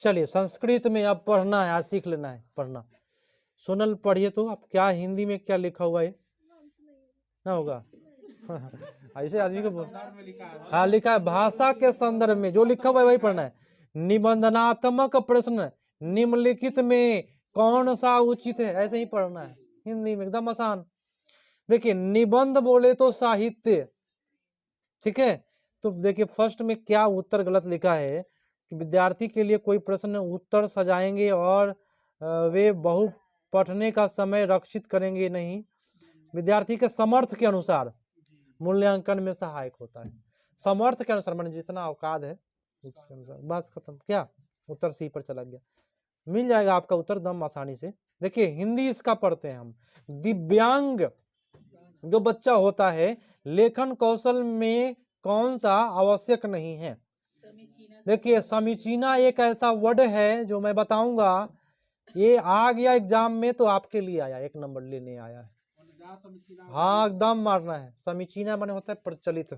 चलिए संस्कृत में अब पढ़ना है, आज सीख लेना है पढ़ना। सोनल पढ़िए तो आप, क्या हिंदी में क्या लिखा हुआ है ना होगा ऐसे आदमी को बोल। हाँ लिखा है, भाषा के संदर्भ में जो लिखा हुआ है वही पढ़ना है। निबंधनात्मक प्रश्न निम्नलिखित में कौन सा उचित है, ऐसे ही पढ़ना है हिंदी में, एकदम आसान। देखिए निबंध बोले तो साहित्य, ठीक है। तो देखिए फर्स्ट में क्या उत्तर गलत लिखा है कि विद्यार्थी के लिए कोई प्रश्न उत्तर सजाएंगे और वे बहु पढ़ने का समय रक्षित करेंगे नहीं, विद्यार्थी के समर्थ के अनुसार मूल्यांकन में सहायक होता है। समर्थ के अनुसार माने जितना औकात है उसके अनुसार, बस खत्म। क्या उत्तर सी पर चला गया, मिल जाएगा आपका उत्तर दम आसानी से। देखिए हिंदी इसका पढ़ते हैं हम। दिव्यांग जो बच्चा होता है लेखन कौशल में कौन सा आवश्यक नहीं है। देखिए समीचीना एक ऐसा वर्ड है जो मैं बताऊंगा, ये आ गया एग्जाम में तो आपके लिए आया, एक नंबर लेने आया है। हाँ एकदम मारना है। समीचीना माने होता है प्रचलित।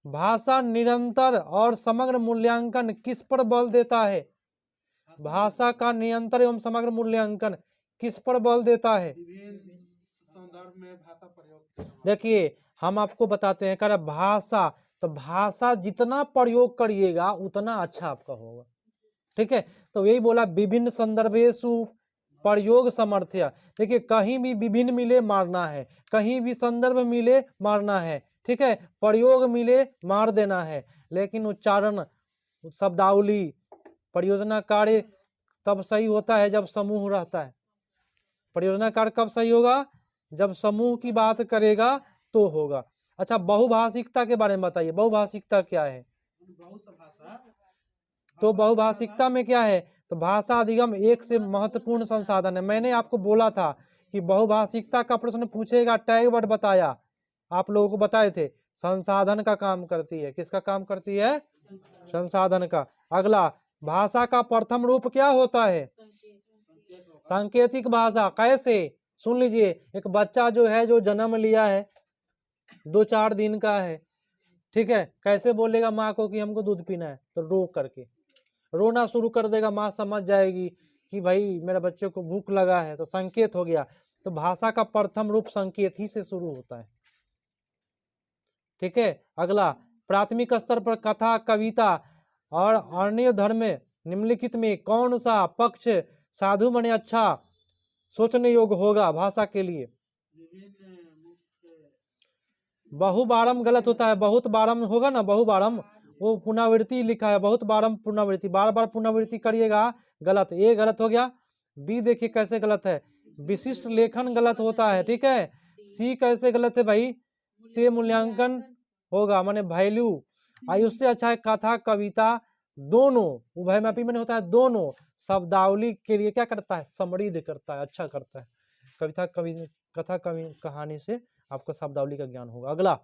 भाषा निरंतर और समग्र मूल्यांकन किस पर बल देता है। भाषा का निरंतर एवं समग्र मूल्यांकन किस पर बल देता है। संदर्भ में भाषा प्रयोग। देखिए हम आपको बताते हैं, कर भाषा, तो भाषा जितना प्रयोग करिएगा उतना अच्छा आपका होगा, ठीक है। तो यही बोला विभिन्न संदर्भेषु प्रयोग समर्थ्य। देखिए कहीं भी विभिन्न मिले मारना है, कहीं भी संदर्भ मिले मारना है, ठीक है। प्रयोग मिले मार देना है, लेकिन उच्चारण शब्दावली परियोजना कार्य तब सही होता है जब समूह रहता है। परियोजना कार्य कब सही होगा, जब समूह की बात करेगा तो होगा। अच्छा बहुभाषिकता के बारे में बताइए, बहुभाषिकता क्या है। तो बहुभाषिकता में क्या है, तो भाषा अधिगम एक से महत्वपूर्ण संसाधन है। मैंने आपको बोला था कि बहुभाषिकता का प्रश्न पूछेगा, टैग वर्ड बताया, आप लोगों को बताए थे, संसाधन का काम करती है। किसका काम करती है, संसाधन का। अगला भाषा का प्रथम रूप क्या होता है, सांकेतिक भाषा। कैसे, सुन लीजिए, एक बच्चा जो है जो जन्म लिया है 2-4 दिन का है, ठीक है, कैसे बोलेगा माँ को कि हमको दूध पीना है, तो रो करके रोना शुरू कर देगा, माँ समझ जाएगी कि भाई मेरे बच्चे को भूख लगा है, तो संकेत हो गया। तो भाषा का प्रथम रूप संकेत ही से शुरू होता है, ठीक है। अगला प्राथमिक स्तर पर कथा कविता और अन्य धर्म में निम्नलिखित में कौन सा पक्ष साधु मने अच्छा सोचने योग्य होगा भाषा के लिए। बहुबारम गलत होता है, बहुत बारम होगा ना, बहुबारम वो पुनरावृत्ति लिखा है, बहुत बारम पुनरावृत्ति, बार बार पुनरावृत्ति करिएगा, गलत, ये गलत हो गया। बी देखिए कैसे गलत है, विशिष्ट लेखन गलत होता है, ठीक है। सी कैसे गलत है भाई, ते मूल्यांकन होगा, माने वैल्यू। उससे अच्छा है कथा कविता दोनों, उभयमापी में होता है दोनों। शब्दावली के लिए क्या करता है, समृद्ध करता है, अच्छा करता है। कविता कवि कथा कवि कहानी से आपको शब्दावली का ज्ञान होगा। अगला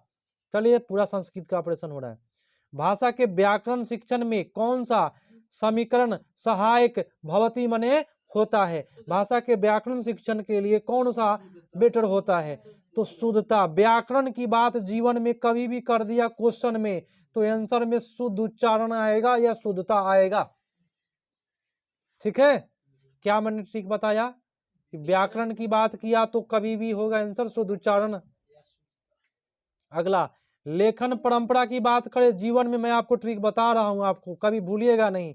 चलिए, पूरा संस्कृत का ऑपरेशन हो रहा है। भाषा के व्याकरण शिक्षण में कौन सा समीकरण सहायक भवती मने होता है। भाषा के व्याकरण शिक्षण के लिए कौन सा बेटर होता है, तो शुद्धता। व्याकरण की बात जीवन में कभी भी कर दिया क्वेश्चन में, तो आंसर में शुद्ध उच्चारण आएगा या शुद्धता आएगा, ठीक है। क्या मैंने ठीक बताया, व्याकरण की बात किया तो कभी भी होगा आंसर शुद्ध उच्चारण। अगला लेखन परंपरा की बात करें, जीवन में मैं आपको ट्रिक बता रहा हूं, आपको कभी भूलिएगा नहीं।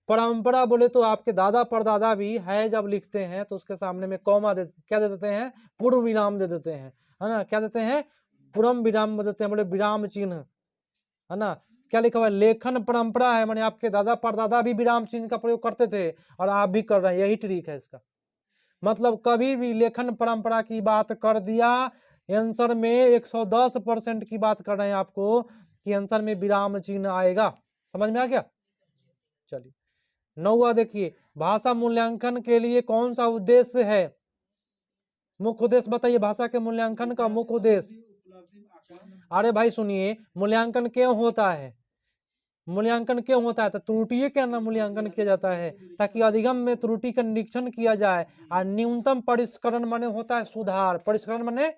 परंपरा बोले तो आपके दादा परदादा भी है, जब लिखते हैं तो उसके सामने में कॉमा क्या दे देते हैं, पूर्व विराम दे देते हैं, है ना। क्या देते हैं, पूर्व विराम देते हैं, बोले विराम चिन्ह, है ना। क्या लिखा हुआ है, लेखन परंपरा है, माने आपके दादा परदादा भी विराम चिन्ह का प्रयोग करते थे और आप भी कर रहे हैं, यही ट्रिक है इसका। मतलब कभी भी लेखन परंपरा की बात कर दिया, आंसर में 110% की बात कर रहे हैं आपको कि आंसर में विराम चिन्ह आएगा। समझ में आ गया। चलिए 9वां देखिए, भाषा मूल्यांकन के लिए कौन सा उद्देश्य है, मुख्य उद्देश्य बताइए, भाषा के मूल्यांकन का मुख्य उद्देश्य। अरे भाई सुनिए, मूल्यांकन क्यों होता है, मूल्यांकन क्यों होता है, तो त्रुटि के ना मूल्यांकन किया जाता है, ताकि अधिगम में त्रुटि का निरीक्षण किया जाए। और न्यूनतम परिष्करण माने होता है सुधार, परिष्करण माने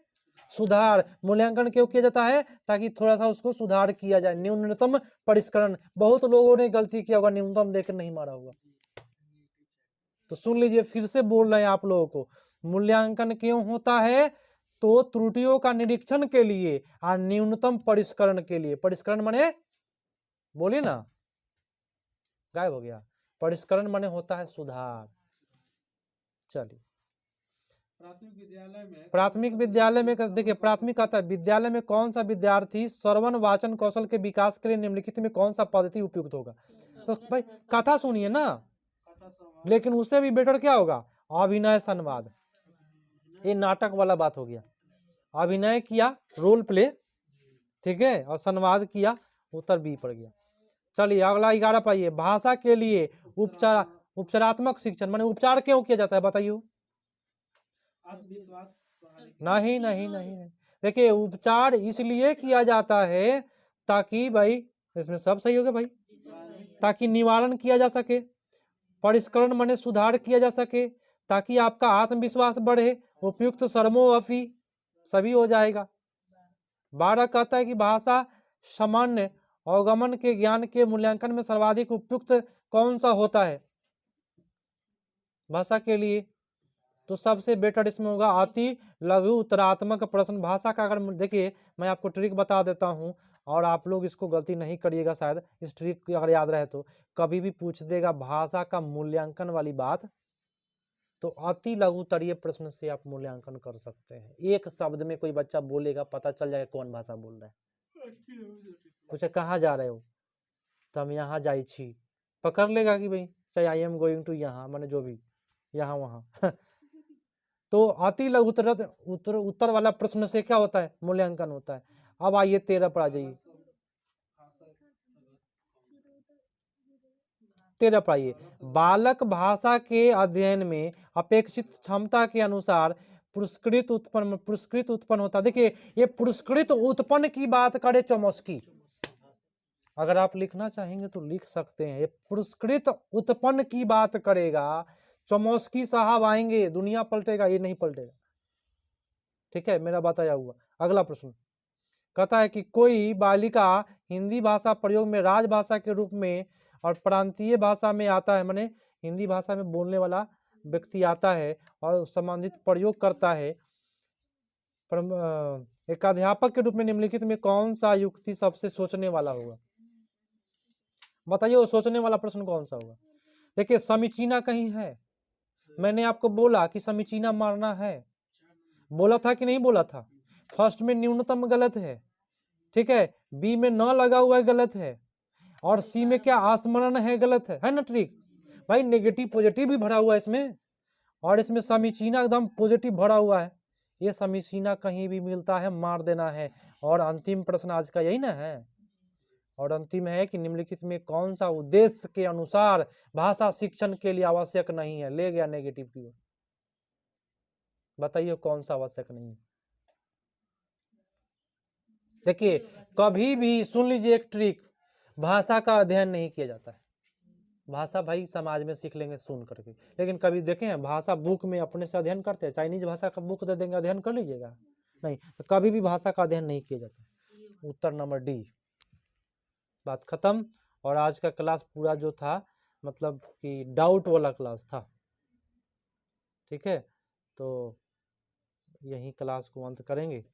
सुधार। मूल्यांकन क्यों किया जाता है? ताकि थोड़ा सा उसको सुधार किया जाए, न्यूनतम परिष्करण। बहुत लोगों ने गलती किया होगा, न्यूनतम देकर नहीं मारा होगा। तो सुन लीजिए, फिर से बोल रहे हैं आप लोगों को, मूल्यांकन क्यों होता है? तो त्रुटियों का निरीक्षण के लिए और न्यूनतम परिष्करण के लिए। परिष्करण माने, बोलिए ना, गायब हो गया। परिष्करण माने होता है सुधार। चलिए, प्राथमिक विद्यालय में देखिए, प्राथमिक आता है विद्यालय में कौन सा विद्यार्थी श्रवण वाचन कौशल के विकास के लिए निम्नलिखित में कौन सा पद्धति उपयुक्त होगा? तो भाई कथा सुनिए ना, लेकिन उससे भी बेटर क्या होगा? अभिनय संवाद। ये नाटक वाला बात हो गया। अभिनय किया, रोल प्ले, ठीक है, और संवाद किया, उत्तर बी पड़ गया। चलिए अगला 11 पाइए। भाषा के लिए उपचारात्मक शिक्षण माने उपचार क्यों किया जाता है? बताइए। नहीं नहीं नहीं नहीं, देखिए उपचार इसलिए किया जाता है ताकि भाई, इसमें सब सही हो गया भाई, ताकि निवारण किया जा सके। परिष्करण माने सुधार किया जा सके, ताकि आपका आत्मविश्वास बढ़े। उपयुक्त सर्मो अपि, सभी हो जाएगा। 12 कहता है कि भाषा सामान्य अवगमन के ज्ञान के मूल्यांकन में सर्वाधिक उपयुक्त कौन सा होता है भाषा के लिए? तो सबसे बेटर इसमें होगा अति लघु उत्तरात्मक प्रश्न। भाषा का अगर देखिए, मैं आपको ट्रिक बता देता हूं और आप लोग इसको गलती नहीं करिएगा, शायद इस ट्रिक अगर याद रहे तो। कभी भी पूछ देगा भाषा का मूल्यांकन वाली बात, तो अति लघुतरीय प्रश्न से आप मूल्यांकन कर सकते हैं। एक शब्द में कोई बच्चा बोलेगा, पता चल जाएगा कौन भाषा बोल रहा है। पूछे कहाँ जा रहे हो, तो हम यहाँ जाई छी, पकड़ लेगा कि भाई चाहे आई एम गोइंग टू यहाँ, माने जो भी यहाँ वहाँ तो अति लघु उत्तर वाला प्रश्न से क्या होता है? मूल्यांकन होता है। अब आइए 13 पर आ जाइए। 13 पर आइए। बालक भाषा के अध्ययन में अपेक्षित क्षमता के अनुसार पुरस्कृत उत्पन्न होता है। देखिए, ये पुरस्कृत उत्पन्न की बात करे चौमस्की, अगर आप लिखना चाहेंगे तो लिख सकते हैं। ये पुरस्कृत उत्पन्न की बात करेगा, चौमस्की साहब आएंगे, दुनिया पलटेगा, ये नहीं पलटेगा। ठीक है, मेरा बताया हुआ। अगला प्रश्न कहता है कि कोई बालिका हिंदी भाषा प्रयोग में राजभाषा के रूप में और प्रांतीय भाषा में आता है, माने हिंदी भाषा में बोलने वाला व्यक्ति आता है और संबंधित प्रयोग करता है, एक अध्यापक के रूप में निम्नलिखित में कौन सा युक्ति सबसे सोचने वाला होगा? बताइए, वो सोचने वाला प्रश्न कौन सा होगा? देखिए, समीचीना कहीं है? मैंने आपको बोला कि समीचीना मारना है, बोला था कि नहीं बोला था? फर्स्ट में न्यूनतम गलत है, ठीक है, बी में न लगा हुआ है गलत है, और सी में क्या आस्मरण है गलत है ना ट्रिक? भाई नेगेटिव पॉजिटिव भी भरा हुआ है इसमें, और इसमें समीचीना एकदम पॉजिटिव भरा हुआ है। ये समीचीना कहीं भी मिलता है मार देना है। और अंतिम प्रश्न आज का यही ना है, और अंतिम है कि निम्नलिखित में कौन सा उद्देश्य के अनुसार भाषा शिक्षण के लिए आवश्यक नहीं है? ले गया नेगेटिव की ओर, बताइए कौन सा आवश्यक नहीं है? देखिए, कभी भी सुन लीजिए एक ट्रिक, भाषा का अध्ययन नहीं किया जाता है। भाषा भाई समाज में सीख लेंगे सुन करके, लेकिन कभी देखें हैं भाषा बुक में अपने से अध्ययन करते हैं? चाइनीज भाषा का बुक दे देंगे, अध्ययन कर लीजिएगा, नहीं। तो कभी भी भाषा का अध्ययन नहीं किया जाता। उत्तर नंबर डी, बात खत्म। और आज का क्लास पूरा जो था, मतलब कि डाउट वाला क्लास था, ठीक है। तो यही क्लास को अंत करेंगे।